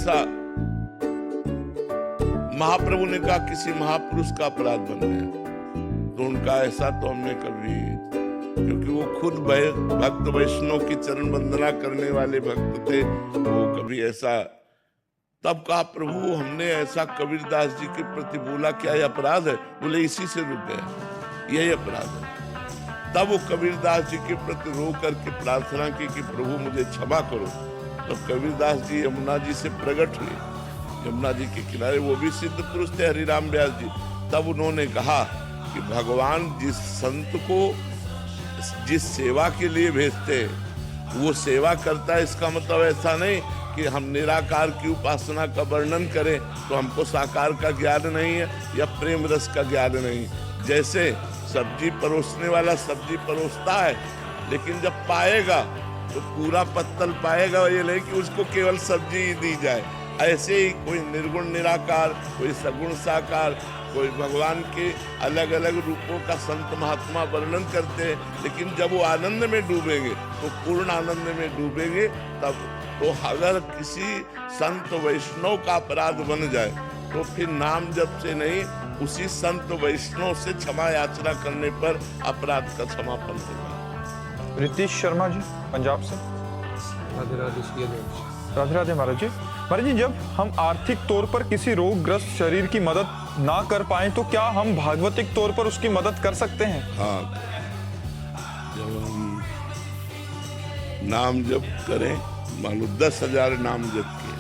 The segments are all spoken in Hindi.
ऐसा महाप्रभु ने कहा किसी महापुरुष का अपराध बन गया, तो उनका ऐसा तो हमने कभी, क्योंकि वो खुद भक्त वैष्णव की चरण वंदना करने वाले भक्त थे, वो कभी ऐसा, तब कहा प्रभु हमने ऐसा कबीरदास जी के प्रति बोला, क्या यह अपराध है? बोले इसी से रुक गया, यही अपराध है। तब वो कबीरदास जी के प्रति रो करके प्रार्थना की कि प्रभु मुझे क्षमा करो। तो कबीरदास जी यमुना जी से प्रकट हुए, यमुना जी के किनारे, वो भी सिद्ध पुरुष थे हरिराम व्यास जी। तब उन्होंने कहा कि भगवान जिस संत को जिस सेवा के लिए भेजते वो सेवा करता है, इसका मतलब ऐसा नहीं कि हम निराकार की उपासना का वर्णन करें तो हमको साकार का ज्ञान नहीं है या प्रेम रस का ज्ञान नहीं। जैसे सब्जी परोसने वाला सब्जी परोसता है, लेकिन जब पाएगा तो पूरा पत्तल पाएगा, ये नहीं कि उसको केवल सब्जी ही दी जाए। ऐसे ही कोई निर्गुण निराकार, कोई सगुण साकार, कोई भगवान के अलग अलग रूपों का संत महात्मा वर्णन करते हैं, लेकिन जब वो आनंद में डूबेंगे तो पूर्ण आनंद में डूबेंगे। तब तो अगर किसी संत वैष्णव का अपराध बन जाए तो फिर नाम जप से नहीं, उसी संत वैष्णव से क्षमा याचना करने पर अपराध का समापन होगा। रितीश शर्मा जी पंजाब से। राधे राधे राधे राधे महाराज जी। महाराज जी, जब हम आर्थिक तौर पर किसी रोगग्रस्त शरीर की मदद ना कर पाए तो क्या हम भागवतिक तौर पर उसकी मदद कर सकते हैं? हाँ, जब हम नाम जप करें, मान लो 10,000 नाम जप किए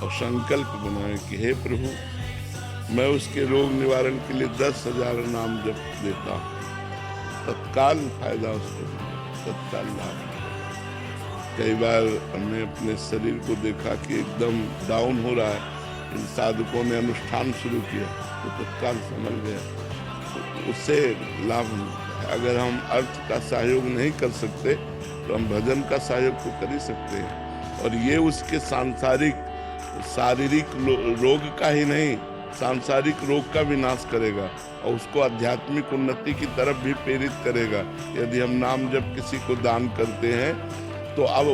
और संकल्प बनाए कि हे प्रभु मैं उसके रोग निवारण के लिए 10,000 नाम जप देता हूँ, तत्काल फायदा उसको, तत्काल लाभ। कई बार हमने अपने शरीर को देखा कि एकदम डाउन हो रहा है, इन साधकों ने अनुष्ठान शुरू किया तो तत्काल संभल गया, तो उससे लाभ मिलता है। अगर हम अर्थ का सहयोग नहीं कर सकते तो हम भजन का सहयोग तो कर ही सकते हैं, और ये उसके सांसारिक शारीरिक रोग का ही नहीं, सांसारिक रोग का भी नाश करेगा और उसको आध्यात्मिक उन्नति की तरफ भी प्रेरित करेगा। यदि हम नाम जप किसी को दान करते हैं तो अब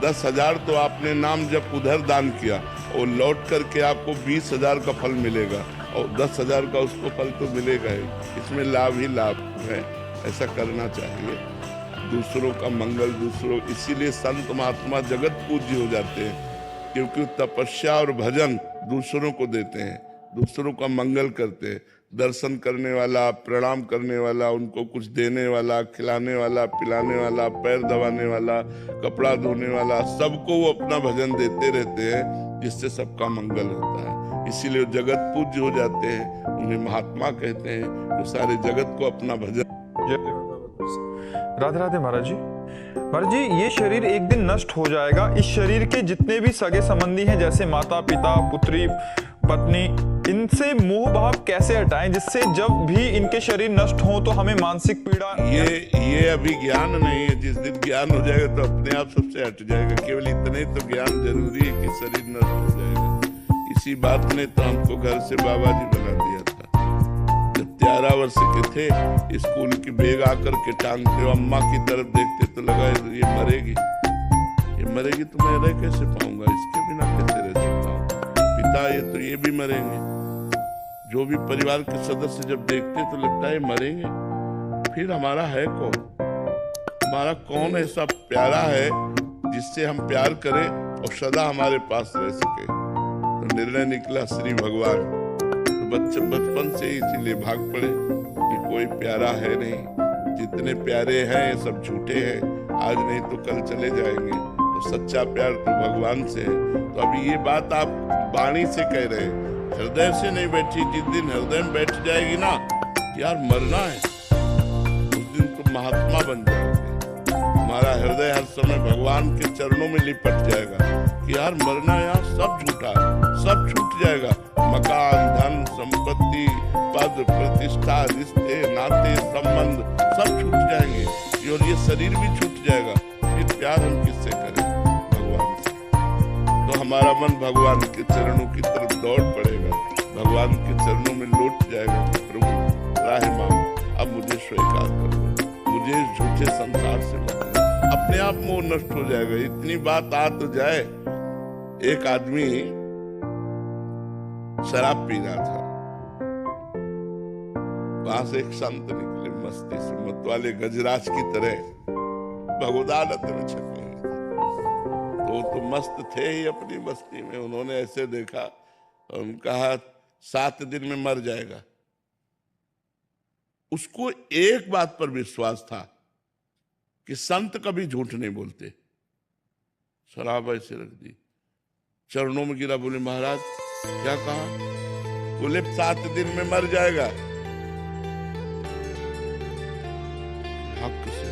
10,000 तो आपने नाम जप उधर दान किया और लौट करके आपको 20,000 का फल मिलेगा, और 10,000 का उसको फल तो मिलेगा ही। इसमें लाभ ही लाभ है, ऐसा करना चाहिए। दूसरों का मंगल, दूसरों, इसीलिए संत महात्मा जगत पूज्य हो जाते हैं, क्योंकि तपस्या और भजन दूसरों को देते हैं, दूसरों का मंगल करते हैं। दर्शन करने वाला, प्रणाम करने वाला, उनको कुछ देने वाला, खिलाने वाला, पिलाने वाला, पैर दबाने वाला, कपड़ा धोने वाला, सबको वो अपना भजन देते रहते हैं, जिससे सबका मंगल होता है। इसीलिए जगत पूज्य हो जाते हैं, उन्हें महात्मा कहते हैं, जो सारे जगत को अपना भजन। राधे राधे महाराज जी। महाराज जी, ये शरीर एक दिन नष्ट हो जाएगा, इस शरीर के जितने भी सगे संबंधी हैं, जैसे माता पिता, पुत्री, पत्नी, इनसे मोह भाव कैसे हटाएं जिससे जब भी इनके शरीर नष्ट हो तो हमें मानसिक पीड़ा? ये अभी ज्ञान नहीं है, जिस दिन ज्ञान हो जाएगा तो अपने आप सबसे हट जाएगा। केवल इतने तो ज्ञान जरूरी है कि शरीर नष्ट हो जाएगा। इसी बात ने तो हमको घर से बाबा जी बना दिया था। जब 13 वर्ष के थे, स्कूल की बैग आकर के टांगते, अम्मा की तरफ देखते तो लगा ये मरेगी, ये मरेगी तो मैं रह कैसे पाऊंगा, इसके बिना कैसे रह सकता हूँ। पिता ये तो ये भी मरेंगे। जो भी परिवार के सदस्य जब देखते तो लगता है मरेंगे, फिर हमारा है कौन? हमारा कौन ऐसा प्यारा है जिससे हम प्यार करें और सदा हमारे पास रह सके? तो निर्णय निकला श्री भगवान। तो बचपन से इसीलिए भाग पड़े कि कोई प्यारा है नहीं, जितने प्यारे हैं ये सब झूठे हैं, आज नहीं तो कल चले जाएंगे, तो सच्चा प्यार तो भगवान से है। तो अभी ये बात आप वाणी से कह रहे हैं, हृदय से नहीं बैठी। जिस दिन हृदय में बैठ जाएगी ना यार मरना है, उस दिन तो महात्मा बन जाओगे। हमारा हृदय हर समय भगवान के चरणों में लिपट जाएगा कि यार मरना, यार सब झूठा है, सब छूट जाएगा। मकान, धन, संपत्ति, पद, प्रतिष्ठा, रिश्ते, नाते, संबंध सब छूट जाएंगे, और ये शरीर भी छूट जाएगा। फिर प्यार हम किससे करें? भगवान से। तो हमारा मन भगवान के चरणों की तरफ दौड़ पड़ेगा, भगवान के चरणों में लौट जाएगा कि प्रभु राहिमाम अब मुझे स्वीकार करो, मुझे झूठे संसार से मत। अपने आप मोह नष्ट हो जाएगा। इतनी बात आ तो जाए, एक आदमी शराब पी रहा था, वहां से एक संत निकले मस्ती से, मतवाले गजराज की तरह भगवदानंद में छपे हुए थे। तो मस्त थे ही अपनी मस्ती में। उन्होंने ऐसे देखा और उन्होंने कहा 7 दिन में मर जाएगा। उसको एक बात पर विश्वास था कि संत कभी झूठ नहीं बोलते। शराब ऐसे रख दी, चरणों में गिरा, बोले महाराज क्या कहा? बोले 7 दिन में मर जाएगा। हक से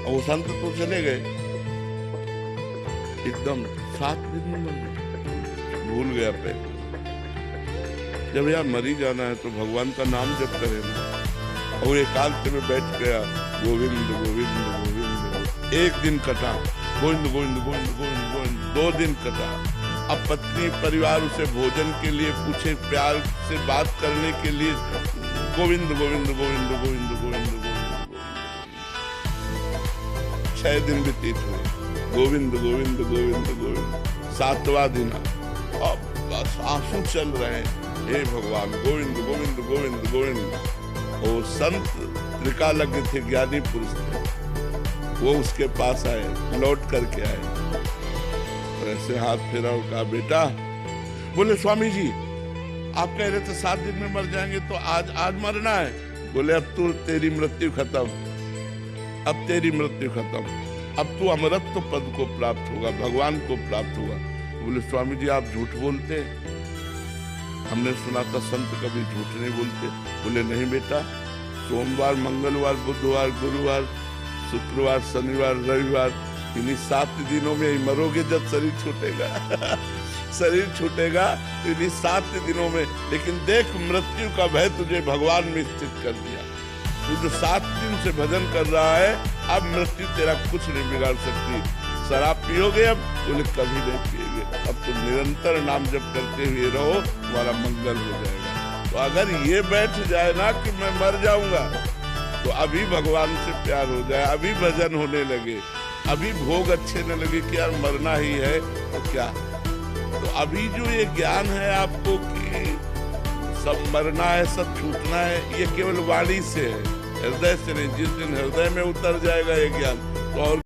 और वो संत तो चले गए, एकदम 7 दिन में मर गए, भूल गया पे। जब यार मरी जाना है तो भगवान का नाम जप करे ना। और एकांत में बैठ गया, गोविंद गोविंद गोविंद। 1 दिन कटा, गोविंद गोविंद गोविंद गोविंद गोविंद। 2 दिन कटा। अब पत्नी परिवार उसे भोजन के लिए पूछे, प्यार से बात करने के लिए, गोविंद गोविंद गोविंद गोविंद गोविंद गोविंद। 6 दिन व्यतीत हुए, गोविंद गोविंद गोविंद गोविंद। 7वां दिन अब बस आंसू चल रहे हैं, हे भगवान गोविंद गोविंद गोविंद गोविंद। और संत त्रिकालज्ञ थे, ज्ञानी पुरुष थे, वो उसके पास आए, लौट करके आए, ऐसे हाथ फेरा और कहा बेटा, बोले स्वामी जी आप कह रहे थे 7 दिन में मर जाएंगे, तो आज मरना है। बोले अब तू, तेरी मृत्यु खत्म, अब तेरी मृत्यु खत्म, अब तू अमरत्व पद को प्राप्त होगा, भगवान को प्राप्त होगा। बोले स्वामी जी आप झूठ बोलते, हमने सुना था संत कभी झूठ नहीं बोलते। बोले नहीं बेटा, सोमवार मंगलवार बुधवार गुरुवार शुक्रवार शनिवार रविवार, इन्हीं 7 दिनों में ही मरोगे जब शरीर छूटेगा। शरीर छूटेगा तो इन्हीं 7 दिनों में। लेकिन देख मृत्यु का भय तुझे भगवान में स्थित कर दिया। तू जो 7 दिन से भजन कर रहा है, अब मृत्यु तेरा कुछ नहीं बिगाड़ सकती। शराब पियोगे अब? बोले कभी नहीं पिएंगे, अब तुम निरंतर नाम जप करते हुए रहो, तुम्हारा मंगल हो जाएगा। तो अगर ये बैठ जाए ना कि मैं मर जाऊंगा, तो अभी भगवान से प्यार हो जाए, अभी भजन होने लगे, अभी भोग अच्छे न लगे कि यार मरना ही है तो क्या। तो अभी जो ये ज्ञान है आपको कि सब मरना है, सब छूटना है, ये केवल वाणी से है, हृदय से नहीं। जिस दिन हृदय में उतर जाएगा ये ज्ञान तो और